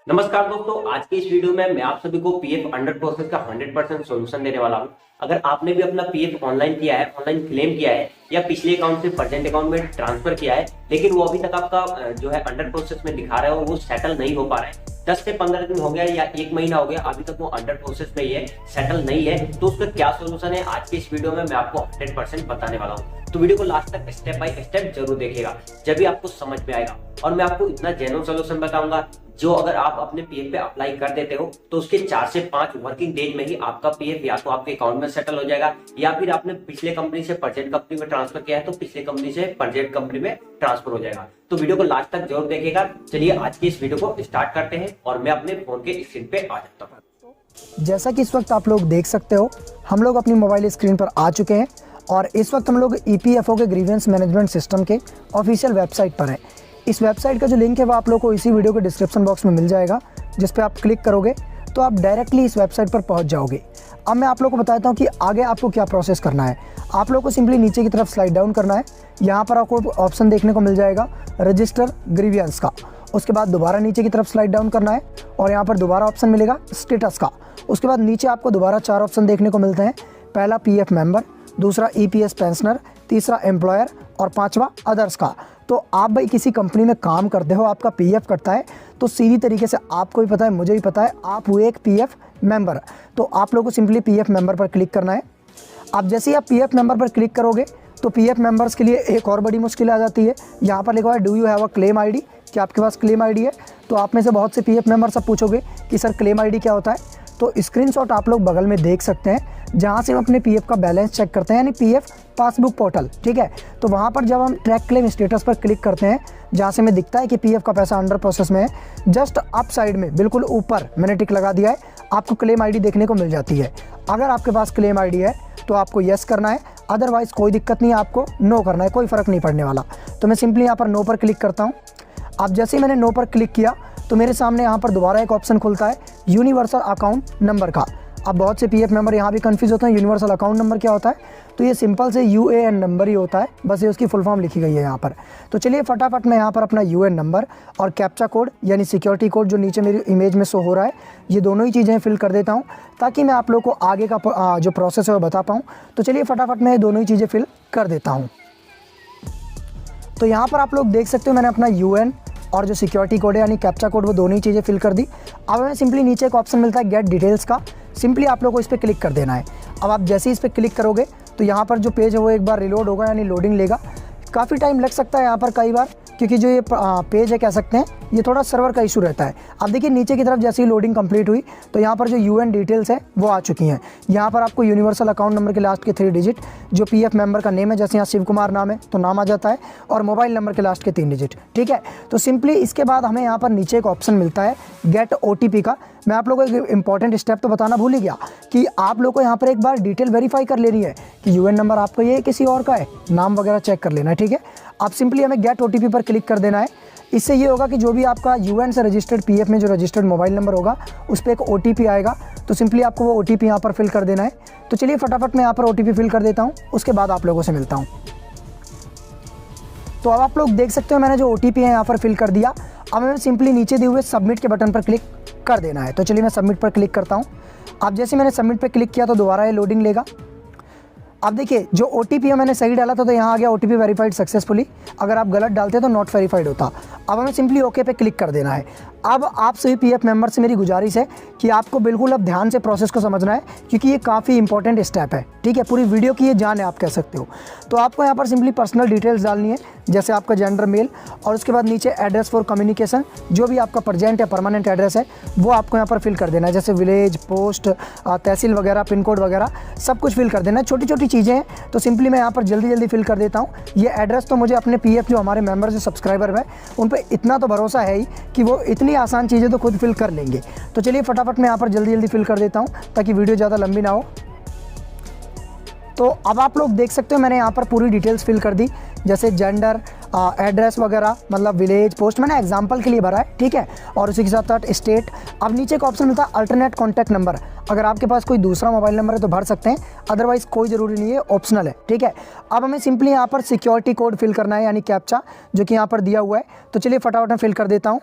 नमस्कार दोस्तों, आज की इस वीडियो में मैं आप सभी को पीएफ अंडर प्रोसेस का 100% सॉल्यूशन देने वाला हूं। अगर आपने भी अपना पीएफ ऑनलाइन किया है, ऑनलाइन क्लेम किया है या पिछले अकाउंट से प्रेजेंट अकाउंट में ट्रांसफर किया है, लेकिन वो अभी तक आपका जो है अंडर प्रोसेस में दिखा रहा है और वो सेटल नहीं हो पा रहा है, 10 से 15 दिन हो गया या 1 महीना हो गया, अभी तक वो अंडर प्रोसेस में ही है, सेटल नहीं है, तो उसका क्या सोल्यूशन है आज के इस वीडियो में मैं आपको 100% बताने वाला हूँ। तो वीडियो को लास्ट तक स्टेप बाय स्टेप जरूर देखिएगा, जब भी आपको समझ में आएगा। और मैं आपको इतना जेन्युइन सोल्यूशन बताऊंगा जो अगर आप अपने पीएफ पे अप्लाई कर देते हो तो उसके 4 से 5 वर्किंग डेज में ही आपका पीएफ या तो आपके अकाउंट में सेटल हो जाएगा, या फिर आपने पिछले कंपनी से प्रेजेंट कंपनी में ट्रांसफर किया है तो पिछले कंपनी से प्रेजेंट कंपनी में ट्रांसफर हो जाएगा। तो वीडियो को लास्ट तक जरूर देखिएगा। चलिए आज की इस वीडियो को स्टार्ट करते हैं और मैं अपने फोन के स्क्रीन पे आ जाता हूँ। जैसा कि इस वक्त आप लोग देख सकते हो, हम लोग अपनी मोबाइल स्क्रीन पर आ चुके हैं और इस वक्त हम लोग ईपीएफओ के ग्रीवेंस मैनेजमेंट सिस्टम के ऑफिशियल वेबसाइट पर है। इस वेबसाइट का जो लिंक है वो आप लोग को इसी वीडियो के डिस्क्रिप्शन बॉक्स में मिल जाएगा, जिस पे आप क्लिक करोगे तो आप डायरेक्टली इस वेबसाइट पर पहुंच जाओगे। अब मैं आप लोग को बताता हूं कि आगे आपको क्या प्रोसेस करना है। आप लोग को सिंपली नीचे की तरफ स्लाइड डाउन करना है। यहाँ पर आपको ऑप्शन देखने को मिल जाएगा रजिस्टर ग्रीवियंस का। उसके बाद दोबारा नीचे की तरफ स्लाइड डाउन करना है और यहाँ पर दोबारा ऑप्शन मिलेगा स्टेटस का। उसके बाद नीचे आपको दोबारा 4 ऑप्शन देखने को मिलते हैं। पहला पीएफ मेंबर, दूसरा ईपीएस पेंशनर, तीसरा एम्प्लॉयर और 5वां अदर्स का। तो आप भाई किसी कंपनी में काम करते हो, आपका पीएफ कटता है, तो सीधी तरीके से आपको भी पता है, मुझे भी पता है, आप हुए एक पीएफ मेंबर। तो आप लोगों को सिंपली पीएफ मेंबर पर क्लिक करना है। अब जैसे ही आप पीएफ मेंबर पर क्लिक करोगे तो पीएफ मेंबर्स के लिए एक और बड़ी मुश्किल आ जाती है। यहाँ पर लिखा हुआ है do you have a claim ID, क्या आपके पास क्लेम आईडी है? तो आप में से बहुत से पीएफ मेंबर सब पूछोगे कि सर क्लेम आईडी क्या होता है। तो स्क्रीनशॉट आप लोग बगल में देख सकते हैं, जहाँ से हम अपने पीएफ का बैलेंस चेक करते हैं, यानी पीएफ पासबुक पोर्टल। ठीक है, तो वहाँ पर जब हम ट्रैक क्लेम स्टेटस पर क्लिक करते हैं, जहाँ से हमें दिखता है कि पीएफ का पैसा अंडर प्रोसेस में है, जस्ट अप साइड में बिल्कुल ऊपर मैंने टिक लगा दिया है, आपको क्लेम आईडी देखने को मिल जाती है। अगर आपके पास क्लेम आईडी है तो आपको यस करना है, अदरवाइज कोई दिक्कत नहीं है, आपको नो करना है, कोई फ़र्क नहीं पड़ने वाला। तो मैं सिंपली यहाँ पर नो पर क्लिक करता हूँ। अब जैसे ही मैंने नो पर क्लिक किया तो मेरे सामने यहाँ पर दोबारा एक ऑप्शन खुलता है यूनिवर्सल अकाउंट नंबर का। अब बहुत से पीएफ मेंबर यहाँ भी कंफ्यूज होते हैं, यूनिवर्सल अकाउंट नंबर क्या होता है? तो ये सिंपल से यूएएन नंबर ही होता है, बस ये उसकी फुल फॉर्म लिखी गई है यहाँ पर। तो चलिए फटाफट मैं यहाँ पर अपना यूएएन नंबर और कैप्चा कोड यानी सिक्योरिटी कोड जो नीचे मेरी इमेज में शो हो रहा है, ये दोनों ही चीज़ें फिल कर देता हूँ ताकि मैं आप लोग को आगे का जो प्रोसेस है वो बता पाऊँ। तो चलिए फटाफट मैं ये दोनों ही चीज़ें फिल कर देता हूँ। तो यहाँ पर आप लोग देख सकते हो मैंने अपना यूएएन और जो सिक्योरिटी कोड है यानी कैप्चा कोड, वो दोनों ही चीज़ें फिल कर दी। अब हमें सिंपली नीचे एक ऑप्शन मिलता है गेट डिटेल्स का, सिंपली आप लोग को इस पर क्लिक कर देना है। अब आप जैसे ही इस पर क्लिक करोगे तो यहाँ पर जो पेज है वो एक बार रिलोड होगा, यानी लोडिंग लेगा। काफ़ी टाइम लग सकता है यहाँ पर कई बार, क्योंकि जो ये पेज है कह सकते हैं ये थोड़ा सर्वर का इशू रहता है। अब देखिए नीचे की तरफ जैसे ही लोडिंग कंप्लीट हुई तो यहाँ पर जो यूएन डिटेल्स है वो आ चुकी हैं। यहाँ पर आपको यूनिवर्सल अकाउंट नंबर के लास्ट के 3 डिजिट, जो पीएफ मेंबर का नेम है, जैसे यहाँ शिव कुमार नाम है तो नाम आ जाता है, और मोबाइल नंबर के लास्ट के 3 डिजिट। ठीक है, तो सिंपली इसके बाद हमें यहाँ पर नीचे एक ऑप्शन मिलता है गेट ओटीपी का। मैं आप लोगों को एक इंपॉर्टेंट स्टेप तो बताना भूल ही गया कि आप लोग को यहाँ पर एक बार डिटेल वेरीफाई कर लेनी है कि यूएन नंबर आपका ये किसी और का है, नाम वगैरह चेक कर लेना है। ठीक है, अब सिंपली हमें गेट ओटीपी पर क्लिक कर देना है। इससे ये होगा कि जो भी आपका यूएन से रजिस्टर्ड पीएफ में जो रजिस्टर्ड मोबाइल नंबर होगा उस पर एक ओटीपी आएगा, तो सिंपली आपको वो ओटीपी यहाँ पर फिल कर देना है। तो चलिए फटाफट मैं यहाँ पर ओटीपी फिल कर देता हूँ, उसके बाद आप लोगों से मिलता हूँ। तो अब आप लोग देख सकते हो मैंने जो ओटीपी है यहाँ पर फिल कर दिया। अब हमें सिंपली नीचे दिए हुए सबमिट के बटन पर क्लिक कर देना है। तो चलिए मैं सबमिट पर क्लिक करता हूँ। अब जैसे मैंने सबमिट पर क्लिक किया तो दोबारा ये लोडिंग लेगा। अब देखिए जो ओटीपी है मैंने सही डाला था तो यहाँ आ गया ओटीपी वेरीफाइड सक्सेसफुली। अगर आप गलत डालते तो नॉट वेरीफाइड होता। अब हमें सिंपली ओके पे क्लिक कर देना है। अब आप सभी पीएफ मेंबर से मेरी गुजारिश है कि आपको बिल्कुल अब ध्यान से प्रोसेस को समझना है, क्योंकि ये काफ़ी इंपॉर्टेंट स्टेप है। ठीक है, पूरी वीडियो की ये जान है आप कह सकते हो। तो आपको यहाँ पर सिंपली पर्सनल डिटेल्स डालनी है, जैसे आपका जेंडर मेल, और उसके बाद नीचे एड्रेस फॉर कम्युनिकेशन, जो भी आपका प्रेजेंट या परमानेंट एड्रेस है वो आपको यहाँ पर फिल कर देना है, जैसे विलेज, पोस्ट, तहसील वगैरह, पिन कोड वगैरह सब कुछ फिल कर देना है। छोटी छोटी चीज़ें हैं तो सिंपली मैं यहाँ पर जल्दी जल्दी फिल कर देता हूँ। ये एड्रेस तो मुझे अपने पीएफ जो हमारे मेंबर जो सब्सक्राइबर हैं उन पर इतना तो भरोसा है ही कि वो इतनी आसान चीज़ें तो खुद फिल कर लेंगे। तो चलिए फटाफट मैं यहाँ पर जल्दी जल्दी फिल कर देता हूँ ताकि वीडियो ज़्यादा लंबी ना हो। तो अब आप लोग देख सकते हो मैंने यहाँ पर पूरी डिटेल्स फिल कर दी, जैसे जेंडर, एड्रेस वगैरह, मतलब विलेज, पोस्ट मैंने एग्जांपल के लिए भरा है। ठीक है, और उसी के साथ साथ स्टेट। अब नीचे एक ऑप्शन मिलता है अल्टरनेट कॉन्टैक्ट नंबर, अगर आपके पास कोई दूसरा मोबाइल नंबर है तो भर सकते हैं, अदरवाइज कोई ज़रूरी नहीं है, ऑप्शनल है। ठीक है, अब हमें सिंपली यहाँ पर सिक्योरिटी कोड फिल करना है, यानी कैप्चा, जो कि यहाँ पर दिया हुआ है। तो चलिए फटाफट मैं फिल कर देता हूँ।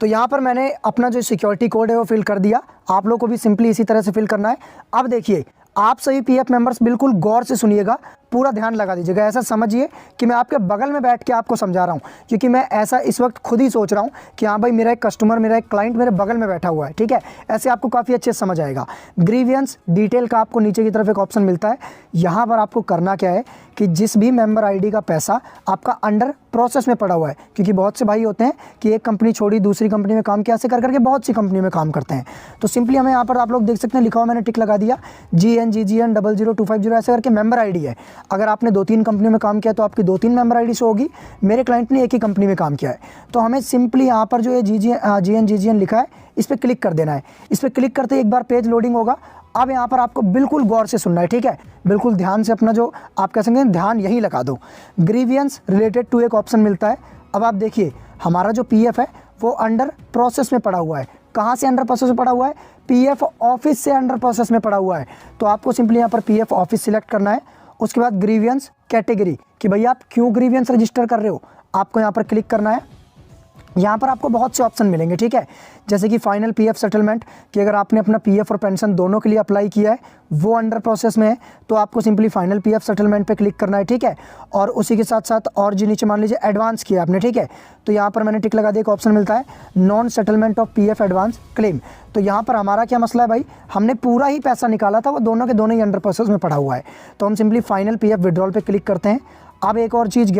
तो यहाँ पर मैंने अपना जो सिक्योरिटी कोड है वो फिल कर दिया। आप लोग को भी सिंपली इसी तरह से फिल करना है। अब देखिए, आप सभी पीएफ मेंबर्स बिल्कुल गौर से सुनिएगा, पूरा ध्यान लगा दीजिएगा। ऐसा समझिए कि मैं आपके बगल में बैठ के आपको समझा रहा हूँ, क्योंकि मैं ऐसा इस वक्त खुद ही सोच रहा हूँ कि हाँ भाई, मेरा एक कस्टमर, मेरा एक क्लाइंट मेरे बगल में बैठा हुआ है, ठीक है। ऐसे आपको काफ़ी अच्छे से समझ आएगा। ग्रीवियंस डिटेल का आपको नीचे की तरफ एक ऑप्शन मिलता है। यहाँ पर आपको करना क्या है कि जिस भी मेंबर आईडी का पैसा आपका अंडर प्रोसेस में पड़ा हुआ है, क्योंकि बहुत से भाई होते हैं कि एक कंपनी छोड़ी दूसरी कंपनी में काम किया, ऐसे कर करके बहुत सी कंपनी में काम करते हैं। तो सिंपली हमें यहाँ पर आप लोग देख सकते हैं लिखा हुआ, मैंने टिक लगा दिया, GNGGN 00250 ऐसे करके मेंबर आईडी है। अगर आपने 2-3 कंपनी में काम किया तो आपकी 2-3 मेंबर आईडी से होगी। मेरे क्लाइंट ने एक ही कंपनी में काम किया है, तो हमें सिंपली यहाँ पर जो है GNGGN लिखा है, इस पर क्लिक कर देना है। इस पर क्लिक करते ही एक बार पेज लोडिंग होगा। अब यहाँ पर आपको बिल्कुल गौर से सुनना है, ठीक है। बिल्कुल ध्यान से अपना जो आप कह सकते हैं ध्यान यहीं लगा दो। ग्रीवियंस रिलेटेड टू एक ऑप्शन मिलता है। अब आप देखिए, हमारा जो पीएफ है वो अंडर प्रोसेस में पड़ा हुआ है। कहाँ से अंडर प्रोसेस में पड़ा हुआ है? पीएफ ऑफिस से अंडर प्रोसेस में पड़ा हुआ है। तो आपको सिंपली यहाँ पर पीएफ ऑफिस सिलेक्ट करना है। उसके बाद ग्रीवियंस कैटेगरी, कि भैया आप क्यों ग्रीवियंस रजिस्टर कर रहे हो, आपको यहाँ पर क्लिक करना है। यहाँ पर आपको बहुत से ऑप्शन मिलेंगे, ठीक है। जैसे कि फाइनल पीएफ सेटलमेंट, कि अगर आपने अपना पीएफ और पेंशन दोनों के लिए अप्लाई किया है, वो अंडर प्रोसेस में है, तो आपको सिंपली फाइनल पीएफ सेटलमेंट पे क्लिक करना है, ठीक है। और उसी के साथ साथ और जी नीचे मान लीजिए एडवांस किया आपने, ठीक है, तो यहाँ पर मैंने टिक लगा दिया। एक ऑप्शन मिलता है non settlement of PF advance claim. तो यहाँ पर हमारा क्या मसला है भाई, हमने पूरा ही पैसा निकाला था, वो दोनों के दोनों ही अंडर प्रोसेस में पड़ा हुआ है। तो हम सिंपली फाइनल पीएफ विड्रॉल पे क्लिक करते हैं। अब एक और चीज़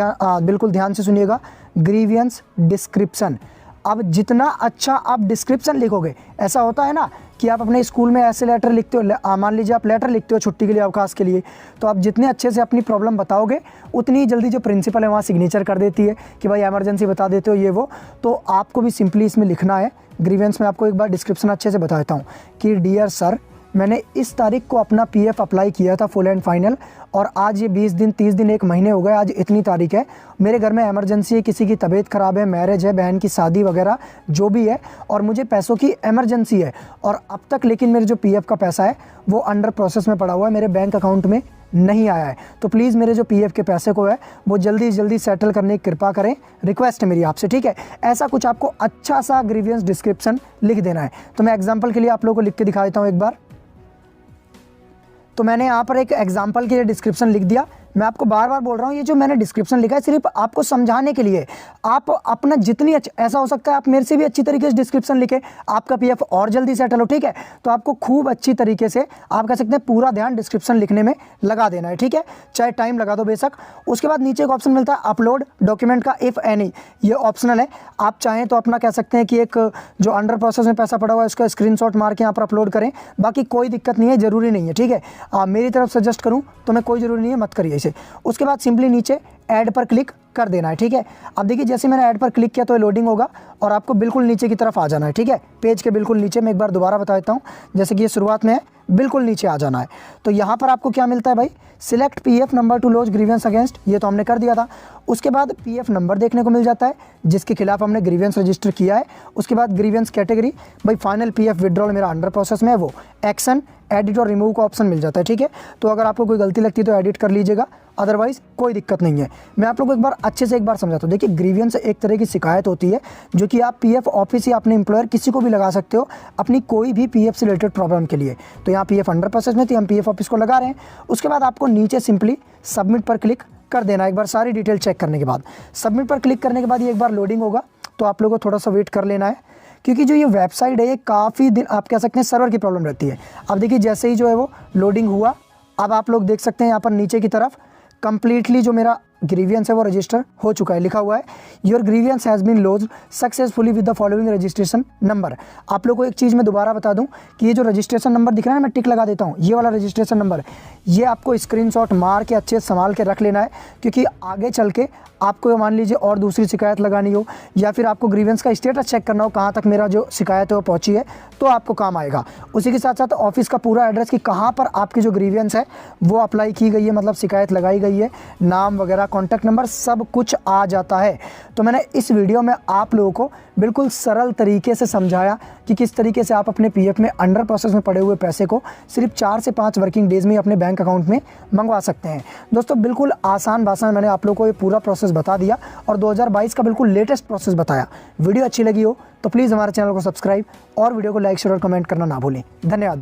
बिल्कुल ध्यान से सुनिएगा, ग्रीवियंस डिस्क्रिप्शन। अब जितना अच्छा आप डिस्क्रिप्शन लिखोगे, ऐसा होता है ना कि आप अपने स्कूल में ऐसे लेटर लिखते हो, मान लीजिए आप लेटर लिखते हो छुट्टी के लिए, अवकाश के लिए, तो आप जितने अच्छे से अपनी प्रॉब्लम बताओगे, उतनी जल्दी जो प्रिंसिपल है वहाँ सिग्नेचर कर देती है कि भाई इमरजेंसी बता देते हो ये वो। तो आपको भी सिंपली इसमें लिखना है। ग्रीवेंस में आपको एक बार डिस्क्रिप्शन अच्छे से बता देता हूँ कि डियर सर, मैंने इस तारीख को अपना पीएफ अप्लाई किया था फुल एंड फाइनल, और आज ये 20 दिन 30 दिन 1 महीने हो गए, आज इतनी तारीख है, मेरे घर में इमरजेंसी है, किसी की तबीयत ख़राब है, मैरिज है, बहन की शादी वगैरह जो भी है, और मुझे पैसों की इमरजेंसी है, और अब तक लेकिन मेरे जो पीएफ का पैसा है वो अंडर प्रोसेस में पड़ा हुआ है, मेरे बैंक अकाउंट में नहीं आया है। तो प्लीज़ मेरे जो पीएफ के पैसे को है वो जल्दी जल्दी सेटल करने की कृपा करें, रिक्वेस्ट है मेरी आपसे, ठीक है। ऐसा कुछ आपको अच्छा सा ग्रीवियंस डिस्क्रिप्शन लिख देना है। तो मैं एग्जाम्पल के लिए आप लोगों को लिख के दिखा देता हूँ एक बार। तो मैंने यहाँ पर एक एग्जाम्पल के लिए डिस्क्रिप्शन लिख दिया। मैं आपको बार बार बोल रहा हूँ, ये जो मैंने डिस्क्रिप्शन लिखा है सिर्फ आपको समझाने के लिए। आप अपना जितनी ऐसा हो सकता है आप मेरे से भी अच्छी तरीके से डिस्क्रिप्शन लिखें, आपका पीएफ और जल्दी सेटल हो, ठीक है। तो आपको खूब अच्छी तरीके से, आप कह सकते हैं पूरा ध्यान डिस्क्रिप्शन लिखने में लगा देना है, ठीक है, चाहे टाइम लगा दो बेशक। उसके बाद नीचे एक ऑप्शन मिलता है अपलोड डॉक्यूमेंट का, इफ़ एनी, ये ऑप्शनल है। आप चाहें तो अपना कह सकते हैं कि एक जो अंडर प्रोसेस में पैसा पड़ा हुआ है उसका स्क्रीनशॉट मार के यहाँ पर अपलोड करें, बाकी कोई दिक्कत नहीं है, ज़रूरी नहीं है, ठीक है। मेरी तरफ सजेस्ट करूँ तो मैं कोई ज़रूरी नहीं है, मत करिए इसे। उसके बाद सिंपली नीचे ऐड पर क्लिक कर देना है, ठीक है। अब देखिए, जैसे मैंने ऐड पर क्लिक किया तो ये लोडिंग होगा और आपको बिल्कुल नीचे की तरफ आ जाना है, ठीक है। पेज के बिल्कुल नीचे, मैं एक बार दोबारा बता देता हूँ, जैसे कि ये शुरुआत में है, बिल्कुल नीचे आ जाना है। तो यहाँ पर आपको क्या मिलता है भाई, select PF number two launch grievance against, ये तो हमने कर दिया था। उसके बाद पीएफ नंबर देखने को मिल जाता है जिसके खिलाफ हमने ग्रीवेंस रजिस्टर किया है। उसके बाद ग्रीवेंस कैटेगरी, भाई फाइनल पीएफ विड्रॉल मेरा अंडर प्रोसेस में है, वो एक्शन, एडिट और रिमूव का ऑप्शन मिल जाता है, ठीक है। तो अगर आपको कोई गलती लगती है तो एडिट कर लीजिएगा, अदरवाइज कोई दिक्कत नहीं है। मैं आप लोगों को एक बार अच्छे से एक बार समझाता हूँ। देखिए, ग्रीवियंस एक तरह की शिकायत होती है जो कि आप पीएफ ऑफिस या अपने एम्प्लॉयर किसी को भी लगा सकते हो अपनी कोई भी पीएफ से रिलेटेड प्रॉब्लम के लिए। तो यहाँ पीएफ अंडर प्रोसेस में थी, हम पीएफ ऑफिस को लगा रहे हैं। उसके बाद आपको नीचे सिंपली सबमिट पर क्लिक कर देना, एक बार सारी डिटेल चेक करने के बाद। सबमिट पर क्लिक करने के बाद ये एक बार लोडिंग होगा, तो आप लोगों को थोड़ा सा वेट कर लेना है, क्योंकि जो ये वेबसाइट है ये काफ़ी दिन, आप कह सकते हैं सर्वर की प्रॉब्लम रहती है। अब देखिए, जैसे ही जो है वो लोडिंग हुआ, अब आप लोग देख सकते हैं यहाँ पर नीचे की तरफ कंप्लीटली जो मेरा ग्रीवियंस है वो रजिस्टर हो चुका है, लिखा हुआ है your grievance has been launched successfully with the following registration number. आप लोग को एक चीज़ मैं दोबारा बता दूं कि ये जो रजिस्ट्रेशन नंबर दिख रहा है, मैं टिक लगा देता हूँ, ये वाला रजिस्ट्रेशन नंबर, ये आपको स्क्रीनशॉट मार के अच्छे से संभाल के रख लेना है, क्योंकि आगे चल के आपको मान लीजिए और दूसरी शिकायत लगानी हो, या फिर आपको ग्रीवेंस का स्टेटस चेक करना हो कहाँ तक मेरा जो शिकायत है वो पहुँची है, तो आपको काम आएगा। उसी के साथ साथ ऑफिस का पूरा एड्रेस कि कहाँ पर आपकी जो ग्रीवेंस है वो अप्लाई की गई है, मतलब शिकायत लगाई गई है, नाम वगैरह कॉन्टैक्ट नंबर सब कुछ आ जाता है। तो मैंने इस वीडियो में आप लोगों को बिल्कुल सरल तरीके से समझाया कि किस तरीके से आप अपने पीएफ में अंडर प्रोसेस में पड़े हुए पैसे को सिर्फ 4 से 5 वर्किंग डेज में अपने बैंक अकाउंट में मंगवा सकते हैं। दोस्तों बिल्कुल आसान भाषा में मैंने आप लोगों को ये पूरा प्रोसेस बता दिया और 2022 का बिल्कुल लेटेस्ट प्रोसेस बताया। वीडियो अच्छी लगी हो तो प्लीज़ हमारे चैनल को सब्सक्राइब और वीडियो को लाइक शेयर और कमेंट करना ना भूलें। धन्यवाद।